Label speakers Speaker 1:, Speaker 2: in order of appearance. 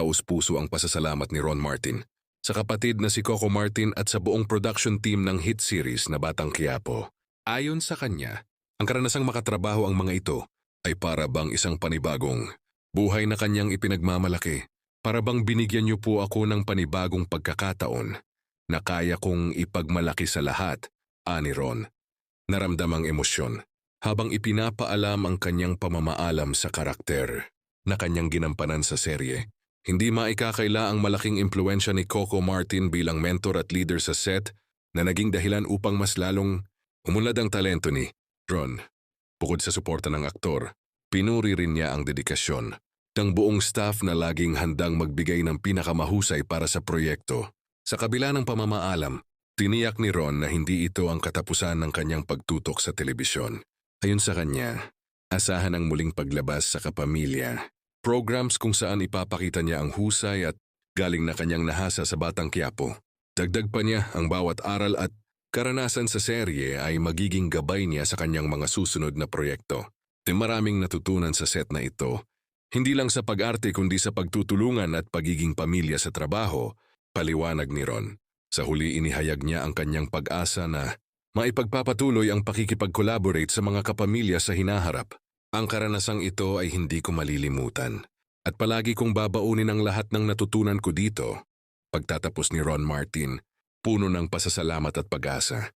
Speaker 1: taus-puso ang pasasalamat ni Ron Martin sa kapatid na si Coco Martin at sa buong production team ng hit series na Batang Quiapo. Ayon sa kanya, ang karanasang makatrabaho ang mga ito ay para bang isang panibagong buhay na kanyang ipinagmamalaki. Para bang binigyan niyo po ako ng panibagong pagkakataon na kaya kong ipagmalaki sa lahat, ani Ron. Naramdamang emosyon habang ipinapaalam ang kanyang pamamaalam sa karakter na kanyang ginampanan sa serye. Hindi maikakaila ang malaking impluensya ni Coco Martin bilang mentor at leader sa set na naging dahilan upang mas lalong umunlad ang talento ni Ron. Bukod sa suporta ng aktor, pinuri rin niya ang dedikasyon ng buong staff na laging handang magbigay ng pinakamahusay para sa proyekto. Sa kabila ng pamamaalam, tiniyak ni Ron na hindi ito ang katapusan ng kanyang pagtutok sa telebisyon. Ayon sa kanya, asahan ang muling paglabas sa kapamilya. Programs kung saan ipapakita niya ang husay at galing na kanyang nahasa sa Batang Quiapo. Dagdag pa niya ang bawat aral at karanasan sa serye ay magiging gabay niya sa kanyang mga susunod na proyekto. Maraming natutunan sa set na ito, hindi lang sa pag-arte kundi sa pagtutulungan at pagiging pamilya sa trabaho, paliwanag ni Ron. Sa huli inihayag niya ang kanyang pag-asa na maipagpapatuloy ang pakikipag-collaborate sa mga kapamilya sa hinaharap. Ang karanasang ito ay hindi ko malilimutan at palagi kong babaunin ang lahat ng natutunan ko dito. Pagtatapos ni Ron Martin, puno ng pasasalamat at pag-asa.